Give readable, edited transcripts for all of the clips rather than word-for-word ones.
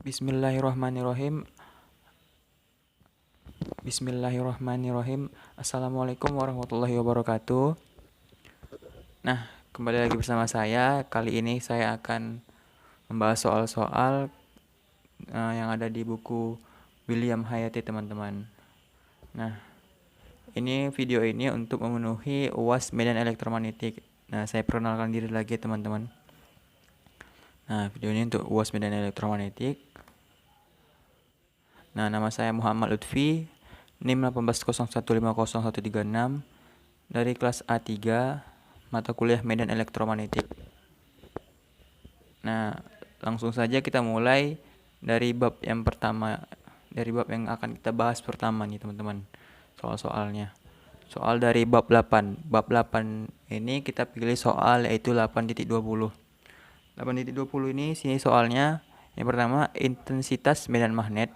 Bismillahirrahmanirrahim. Bismillahirrahmanirrahim. Assalamualaikum warahmatullahi wabarakatuh. Nah, kembali lagi bersama saya. Kali ini saya akan membahas soal-soal yang ada di buku William Hayati, teman-teman. Nah, video ini untuk memenuhi UAS Medan Elektromagnetik. Nah, saya perkenalkan diri lagi, teman-teman. Nah, video ini untuk UAS Medan Elektromagnetik. Nah, nama saya Muhammad Lutfi, NIM 180150136, dari kelas A3, mata kuliah Medan Elektromagnetik. Nah, langsung saja kita mulai dari bab yang pertama, dari bab yang akan kita bahas pertama nih, teman-teman. Soal-soalnya. Soal dari bab 8. Bab 8 ini kita pilih soal yaitu 8.20. 8.20 ini sini soalnya yang pertama, intensitas medan magnet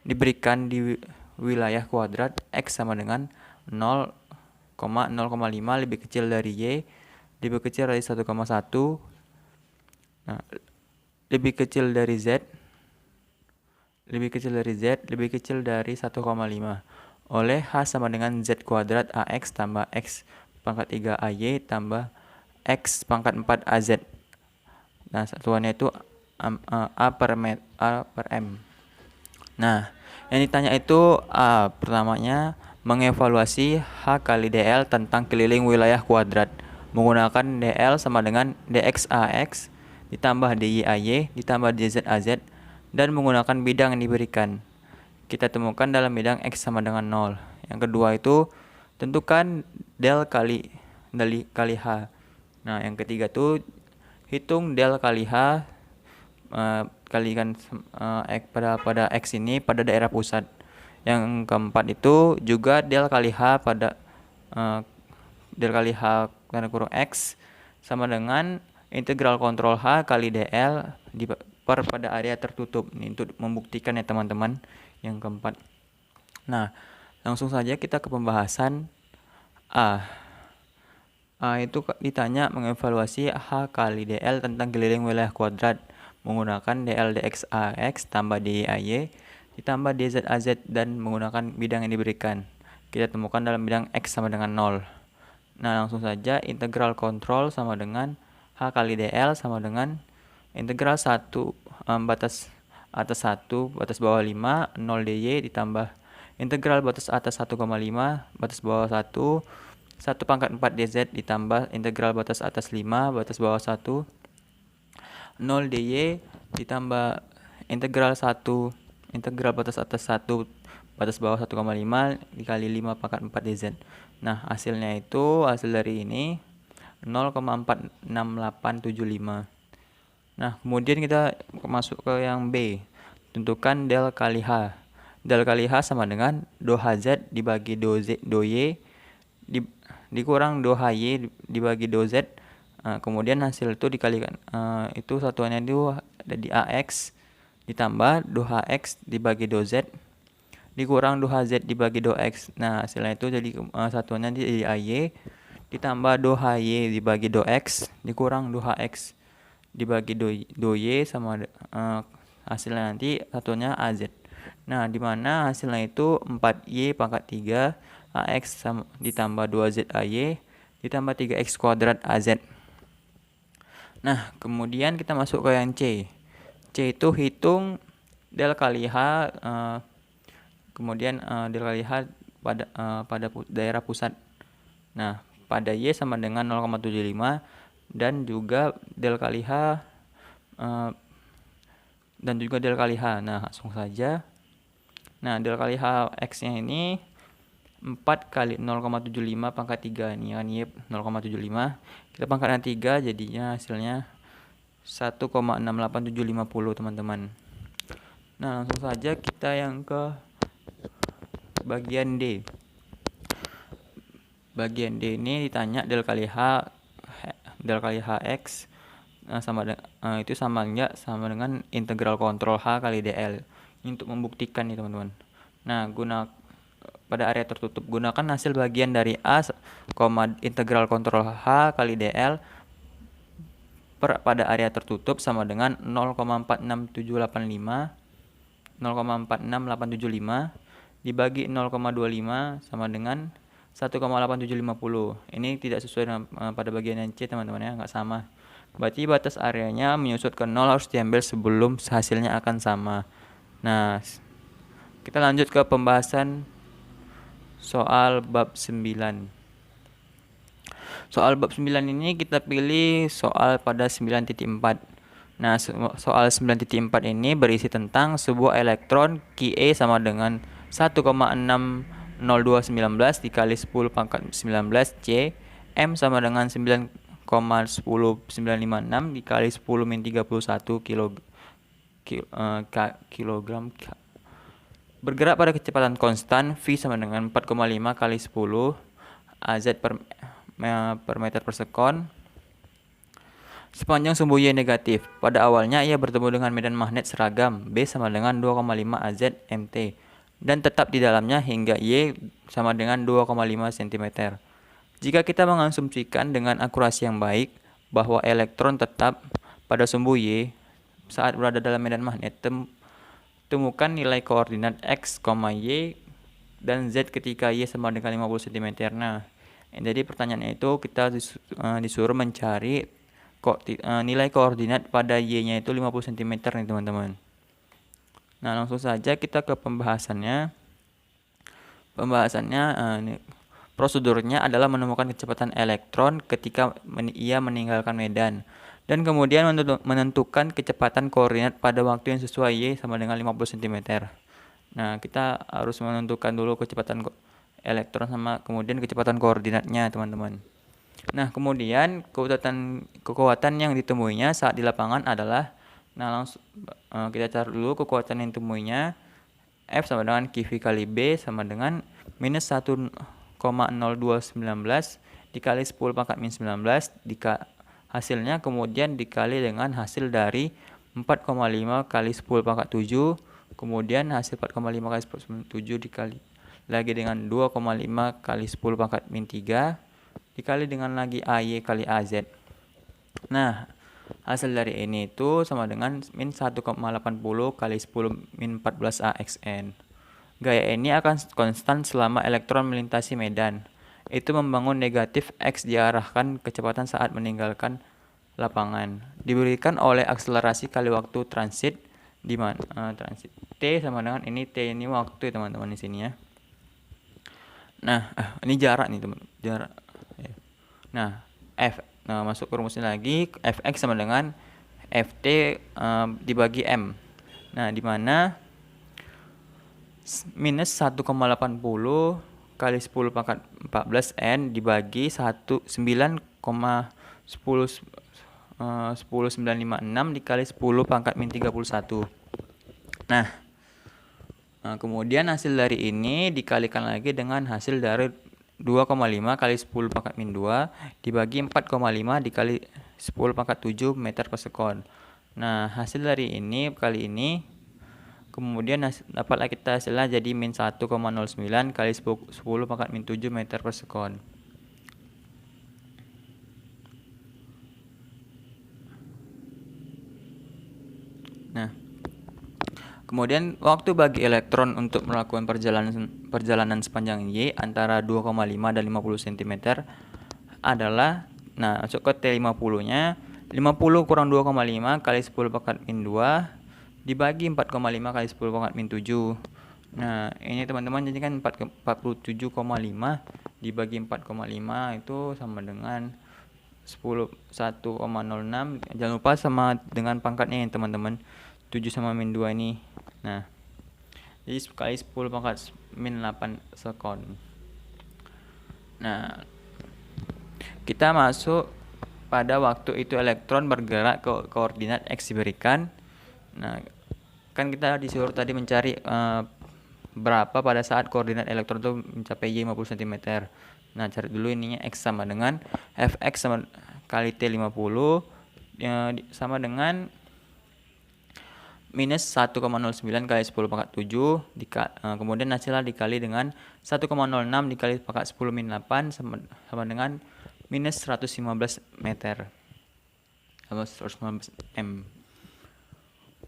diberikan di wilayah kuadrat X sama dengan 0,05 lebih kecil dari Y, lebih kecil dari 1,1, nah, lebih kecil dari Z, lebih kecil dari Z, lebih kecil dari 1,5 oleh H sama dengan Z kuadrat AX tambah X pangkat 3 AY tambah X pangkat 4 AZ. Nah, satuannya itu A per M. Nah, yang ditanya itu pertamanya mengevaluasi H kali DL tentang keliling wilayah kuadrat menggunakan DL sama dengan DX AX ditambah DY AY ditambah DZ AZ dan menggunakan bidang yang diberikan. Kita temukan dalam bidang X sama dengan 0. Yang kedua itu tentukan del kali H. Nah, yang ketiga itu hitung del kali H kalikan pada X ini pada daerah pusat. Yang keempat itu juga del kali H pada del kali H karena kurung X sama dengan integral kontrol H kali DL pada area tertutup. Ini untuk membuktikan ya, teman-teman, yang keempat. Nah, langsung saja kita ke pembahasan. Itu ditanya mengevaluasi H kali DL tentang keliling wilayah kuadrat menggunakan DL DX AX tambah DY AY ditambah DZ AZ dan menggunakan bidang yang diberikan. Kita temukan dalam bidang X sama dengan 0. Nah, langsung saja integral kontrol sama dengan H kali DL sama dengan integral 1 batas atas 1 batas bawah 5 0 DY ditambah integral batas atas 1,5 batas bawah 1 pangkat 4 DZ ditambah integral batas atas 5 batas bawah 1 0 DY ditambah integral 1 integral batas atas 1 batas bawah 1,5 dikali 5 pangkat 4 DZ. Nah, hasilnya itu hasil dari ini 0,46875. Nah, kemudian kita masuk ke yang B. Tentukan del kali H. Del kali H sama dengan do HZ dibagi do Y dikurang do HY dibagi do Z. Kemudian hasil itu dikalikan itu satuannya itu ada di AX ditambah do HX dibagi do Z dikurang do HZ dibagi do X. Nah, hasilnya itu jadi satuannya jadi AY ditambah do HY dibagi do X dikurang do HX dibagi do Y sama hasilnya nanti satunya AZ. Nah, di mana hasilnya itu 4Y pangkat 3 AX ditambah 2Z AY ditambah 3X kuadrat AZ. Nah, kemudian kita masuk ke yang C. C itu hitung del kali H, kemudian del kali H pada daerah pusat. Nah, pada Y sama dengan 0,75 dan juga del kali H dan juga del kali H. Nah, langsung saja. Nah, del kali H X-nya ini 4 kali 0,75 pangkat 3 ini kan, 0,75. Kita pangkatkan 3 jadinya hasilnya 1,68750, teman-teman. Nah, langsung saja kita yang ke bagian D. Bagian D ini ditanya del kali Hx itu sama enggak sama dengan integral kontrol H kali DL. Ini untuk membuktikan nih, teman-teman. Nah, pada area tertutup gunakan hasil bagian dari A, integral kontrol H kali DL pada area tertutup sama dengan 0,46875 dibagi 0,25 sama dengan 1,8750. Ini tidak sesuai dengan pada bagian yang C teman-teman ya, nggak sama. Berarti batas areanya menyusut ke 0 harus diambil sebelum hasilnya akan sama. Nah, kita lanjut ke pembahasan soal bab 9. Soal bab 9 ini kita pilih soal pada 9.4. Nah, soal 9.4 ini berisi tentang sebuah elektron Ka sama dengan 1,60219 dikali 10 pangkat 19 C, M sama dengan 9,10956 dikali 10 min 31 kilogram. Bergerak pada kecepatan konstan V sama dengan 4,5 kali 10 AZ per meter per sekon sepanjang sumbu Y negatif. Pada awalnya ia bertemu dengan medan magnet seragam B sama dengan 2,5 AZ MT dan tetap di dalamnya hingga Y sama dengan 2,5 cm. Jika kita mengasumsikan dengan akurasi yang baik bahwa elektron tetap pada sumbu Y saat berada dalam medan magnet, temukan nilai koordinat X, Y dan Z ketika Y sama dengan 50 cm. Nah, jadi pertanyaannya itu kita disuruh mencari nilai koordinat pada Y-nya itu 50 cm nih teman-teman. Nah, langsung saja kita ke pembahasannya. Prosedurnya adalah menemukan kecepatan elektron ketika ia meninggalkan medan dan kemudian menentukan kecepatan koordinat pada waktu yang sesuai Y sama dengan 50 cm. Nah, kita harus menentukan dulu kecepatan elektron sama kemudian kecepatan koordinatnya, teman-teman. Nah, kemudian kekuatan yang ditemuinya saat di lapangan adalah, langsung kita cari dulu kekuatan yang ditemuinya. F sama dengan QV kali B sama dengan minus 1,0219 dikali 10 pangkat min 19 hasilnya kemudian dikali dengan hasil dari 4,5 kali 10 pangkat 7, kemudian hasil 4,5 kali 10 7 dikali lagi dengan 2,5 kali 10 pangkat min 3 dikali dengan lagi AY kali AZ. Nah, hasil dari ini itu sama dengan min 1,80 kali 10 min 14 AXN. Gaya ini akan konstan selama elektron melintasi medan. Itu membangun negatif X diarahkan kecepatan saat meninggalkan lapangan. Diberikan oleh akselerasi kali waktu transit di mana transit T sama dengan ini, T ini waktu ya teman-teman di sini ya. Nah, ini jarak nih teman, jarak. Nah, masuk ke rumusnya lagi, Fx sama dengan Ft dibagi M. Nah, di mana minus 1,80 kali 10 pangkat 14 N dibagi 1,956 dikali 10 pangkat min 31. Nah, kemudian hasil dari ini dikalikan lagi dengan hasil dari 2,5 kali 10 pangkat min 2 dibagi 4,5 dikali 10 pangkat 7 meter per sekon. Nah, hasil dari ini kali ini kemudian dapatlah kita hasilnya jadi min 1,09 kali 10 pangkat min 7 meter per sekon. Nah, kemudian waktu bagi elektron untuk melakukan perjalanan sepanjang Y antara 2,5 dan 50 cm adalah, masuk ke T50-nya, 50 kurang 2,5 kali 10 pangkat min 2 dibagi 4,5 kali 10 pangkat min 7. Nah, ini teman-teman jadi kan 47,5 dibagi 4,5 itu sama dengan 1,06. Jangan lupa sama dengan pangkatnya ya teman-teman, 7 sama min 2 ini. Nah, jadi kali 10 pangkat min 8 sekon. Nah, kita masuk pada waktu itu elektron bergerak ke koordinat X diberikan. Nah, kan kita disuruh tadi mencari berapa pada saat koordinat elektron itu mencapai Y 50 cm. Nah, cari dulu ininya X sama dengan Fx sama kali T50 sama dengan minus 1,09 kali 10 pangkat 7 kemudian hasilnya dikali dengan 1,06 dikali pangkat 10 min 8 sama dengan minus 115 meter. sama 115 M.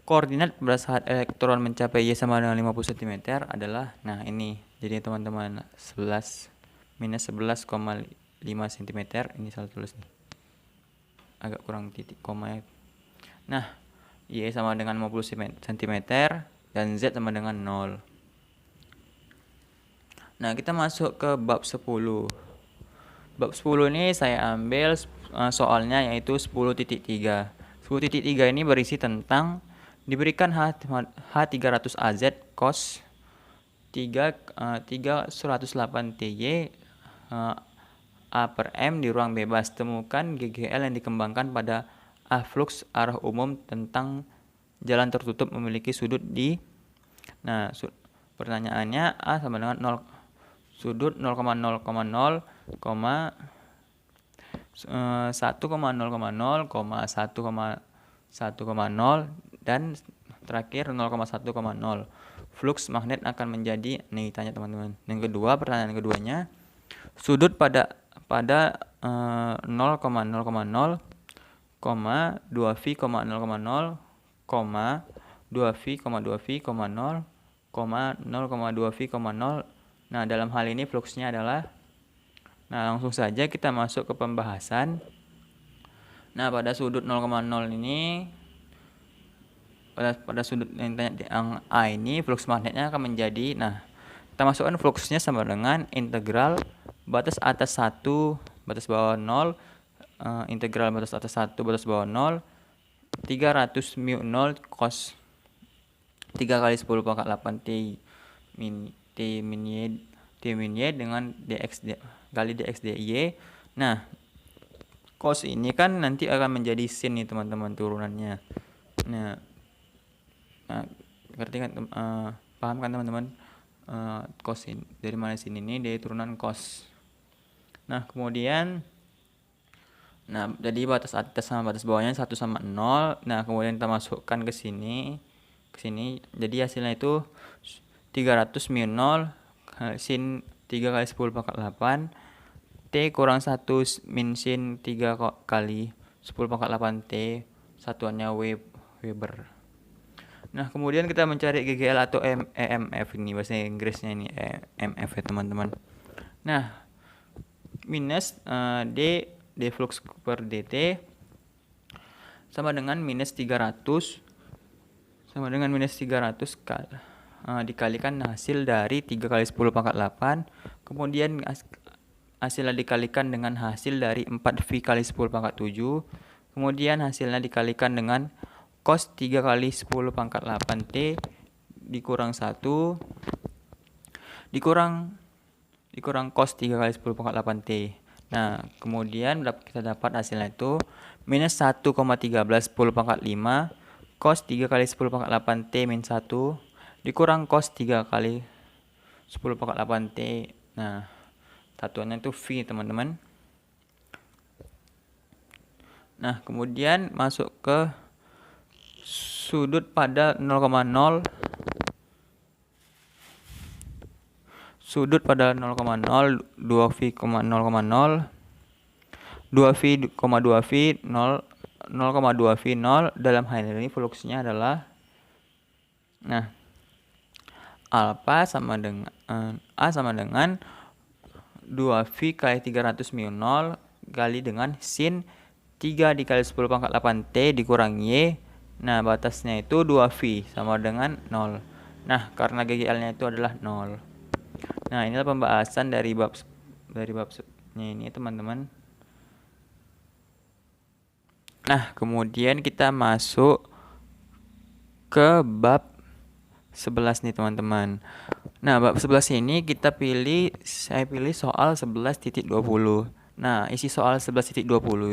Koordinat pada saat elektron mencapai Y sama dengan 50 cm adalah, nah ini, jadi teman-teman 11 minus 11,5 cm, ini salah tulis nih, agak kurang titik koma ya. Nah, Y sama dengan 50 cm dan Z sama dengan 0. Nah, kita masuk ke bab 10. Bab 10 ini saya ambil soalnya yaitu 10.3. 10.3 ini berisi tentang diberikan H300 AZ cos 3 108 TY A per M di ruang bebas. Temukan GGL yang dikembangkan pada A flux arah umum tentang jalan tertutup memiliki sudut di. Nah, pertanyaannya A sama dengan 0, sudut 0,0,0, 1,0,0, 1,1,0, dan terakhir 0,1,0. Flux magnet akan menjadi, nih tanya teman-teman. Yang kedua, pertanyaan keduanya, sudut pada 0,0,0, 2V, 0,0, 2V, 2V, 0, 0,2V, 0. Nah, dalam hal ini fluxnya adalah, nah langsung saja kita masuk ke pembahasan. Nah, pada sudut 0,0 ini, pada sudut yang A ini, flux magnetnya akan menjadi, nah kita masukkan fluxnya sama dengan integral batas atas 1 batas bawah 0, integral batas atas 1 batas bawah 0, 300 mu 0 cos 3 kali 10 pangkat 8 T min Y dengan dx kali dx dy. Nah, cos ini kan nanti akan menjadi sin nih teman-teman turunannya. Nah, ngerti kan, paham kan teman-teman? Cos ini dari mana sin ini, dari turunan cos. Nah, kemudian, nah jadi batas atas sama batas bawahnya 1 sama 0. Nah, kemudian kita masukkan ke sini. Jadi hasilnya itu 300 mu 0 sin 3 kali 10 pangkat 8 T kurang 1 min sin 3 kali 10 pangkat 8 T, satuannya Weber. Nah, kemudian kita mencari GGL atau EMF, ini bahasa Inggrisnya ini EMF ya teman-teman. Nah, minus D flux per dt sama dengan minus 300 dikalikan hasil dari 3 kali 10 pangkat 8, kemudian hasilnya dikalikan dengan hasil dari 4V kali 10 pangkat 7, kemudian hasilnya dikalikan dengan cos 3 kali 10 pangkat 8T dikurang 1 dikurang cos 3 kali 10 pangkat 8T. Nah, kemudian kita dapat hasilnya itu minus 1,13 10 pangkat 5 cos 3 kali 10 pangkat 8 T min 1 dikurang cos 3 kali 10 pangkat 8 T. Nah, satuannya itu V teman-teman. Nah, kemudian masuk ke sudut pada 0,0, sudut pada 0,0, 2V, 0,0, 2V, 2V, 0, 0,2V 0. Dalam hal ini fluxnya adalah, nah, alpha sama dengan A sama dengan 2V kali 300 mu 0 kali dengan sin 3 dikali 10 pangkat 8 T dikurang Y. Nah, batasnya itu 2V sama dengan 0. Nah, karena GGL-nya itu adalah 0. Nah, inilah pembahasan dari babnya ini teman-teman. Nah, kemudian kita masuk ke bab 11 nih teman-teman. Nah, bab 11 ini saya pilih soal 11.20. Nah, isi soal 11.20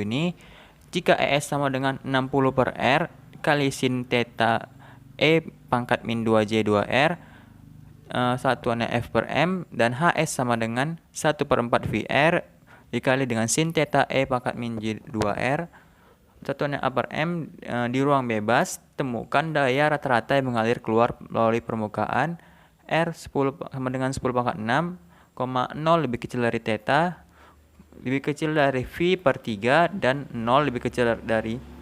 ini, jika ES sama dengan 60 per R kali sin theta E pangkat min 2J 2R, satuannya F per M, dan HS sama dengan 1 per 4 VR dikali dengan sin theta E pangkat min J 2R, satuannya A per M, di ruang bebas. Temukan daya rata-rata yang mengalir keluar melalui permukaan R 10 sama dengan 10 pangkat 6, 0 lebih kecil dari theta, lebih kecil dari V per 3, dan 0 lebih kecil dari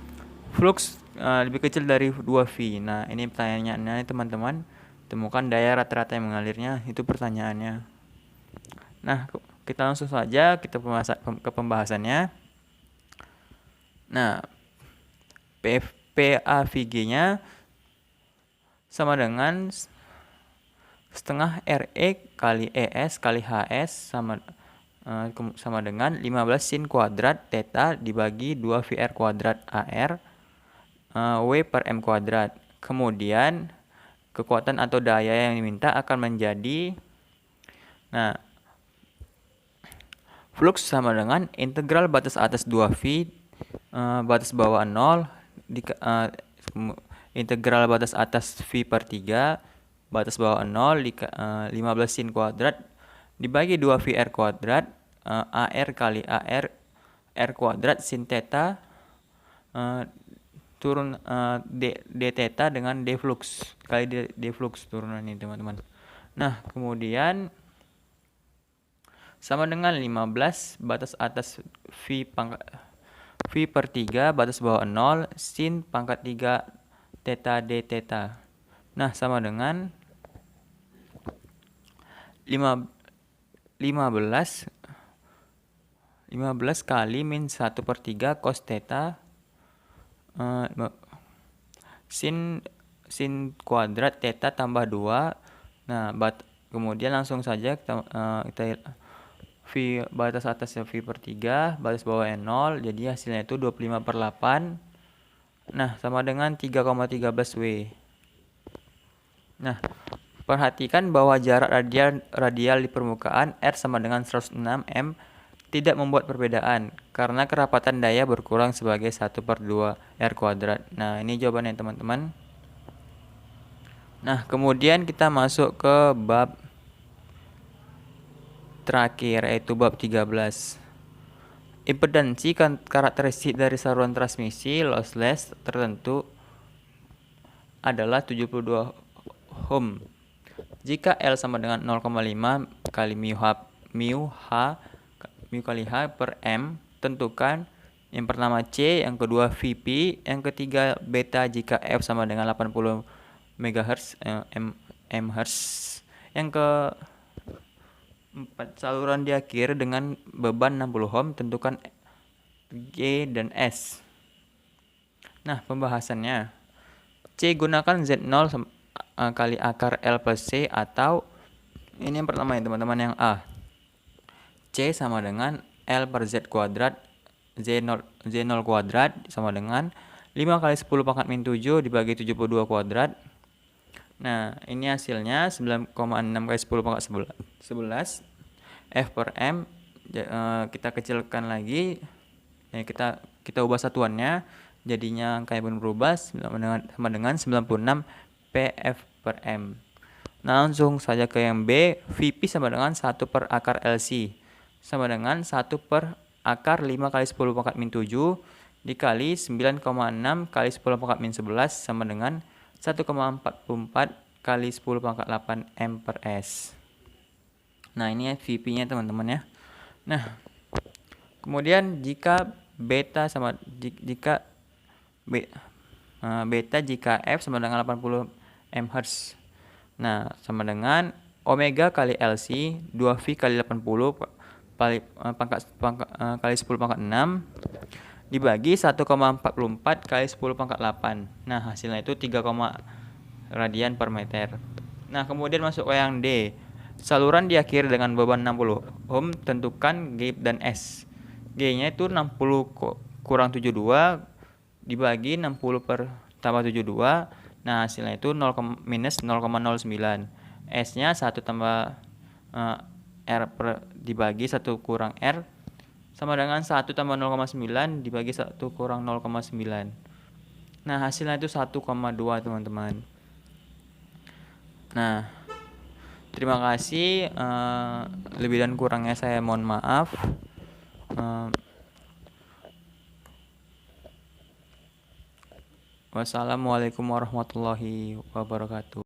Flux lebih kecil dari 2V. Nah, ini pertanyaannya teman-teman. Temukan daya rata-rata yang mengalirnya, itu pertanyaannya. Nah, kita langsung saja ke pembahasannya. Nah, PAVG-nya sama dengan setengah RE kali ES kali HS sama dengan 15 sin kuadrat theta dibagi 2 VR kuadrat AR W per M kuadrat. Kemudian kekuatan atau daya yang diminta akan menjadi, nah, flux sama dengan integral batas atas 2V batas bawah 0 integral batas atas V per 3 batas bawah 0 15 sin kuadrat dibagi 2 VR kuadrat AR kali AR R kuadrat sin theta turun d theta dengan d flux kali d flux turunan ini teman-teman. Nah, kemudian sama dengan 15 batas atas V per 3 batas bawah 0 sin pangkat 3 theta d theta. Nah, sama dengan 15 kali min 1 per 3 cos theta sin kuadrat theta tambah 2. Nah, kemudian langsung saja kita V batas atasnya V per 3 batas bawahnya 0, jadi hasilnya itu 25/8. Nah, sama dengan 3,13 W. Nah, perhatikan bahwa jarak radial di permukaan R sama dengan 106 M tidak membuat perbedaan karena kerapatan daya berkurang sebagai 1/2 R kuadrat. Nah, ini jawabannya teman-teman. Nah, kemudian kita masuk ke bab terakhir, yaitu bab 13. Impedansi karakteristik dari saluran transmisi lossless tertentu adalah 72 ohm. Jika L sama dengan 0,5 kali mu kali H per M, tentukan yang pertama C, yang kedua Vp, yang ketiga beta jika F sama dengan 80 MHz mHz, yang keempat saluran diakhiri dengan beban 60 ohm, tentukan G dan S. Nah, pembahasannya, C gunakan Z0 kali akar L plus C, atau ini yang pertama ya teman-teman, yang A, C sama dengan L per Z kuadrat Z0 kuadrat sama dengan 5 kali 10 pangkat min 7 dibagi 72 kuadrat. Nah, ini hasilnya 9,6 kali 10 pangkat 11 F per M. Kita kecilkan lagi, ya, kita ubah satuannya, jadinya angka yang berubah sama dengan 96 PF per M. Nah, langsung saja ke yang B. Vp sama dengan 1 per akar LC sama dengan 1 per akar 5 kali 10 pangkat min 7 dikali 9,6 kali 10 pangkat min 11 sama dengan 1,44 kali 10 pangkat 8 M per S. Nah, ini ya Vp-nya teman-teman ya. Nah, kemudian jika beta jika F sama dengan 80 MHz. Nah, sama dengan omega kali LC 2V kali 80 kali 10 pangkat 6 dibagi 1,44 kali 10 pangkat 8. Nah, hasilnya itu 3, radian per meter. Nah, kemudian masuk ke yang D. Saluran diakhiri dengan beban 60 ohm, tentukan G dan S. G-nya itu 60 kurang 72 dibagi 60 per tambah 72. Nah, hasilnya itu minus 0,09. S-nya 1 tambah R dibagi 1 kurang R sama dengan 1 tambah 0,9 dibagi 1 kurang 0,9. Nah, hasilnya itu 1,2 teman-teman. Nah, terima kasih. Lebih dan kurangnya saya mohon maaf. Wassalamualaikum warahmatullahi wabarakatuh.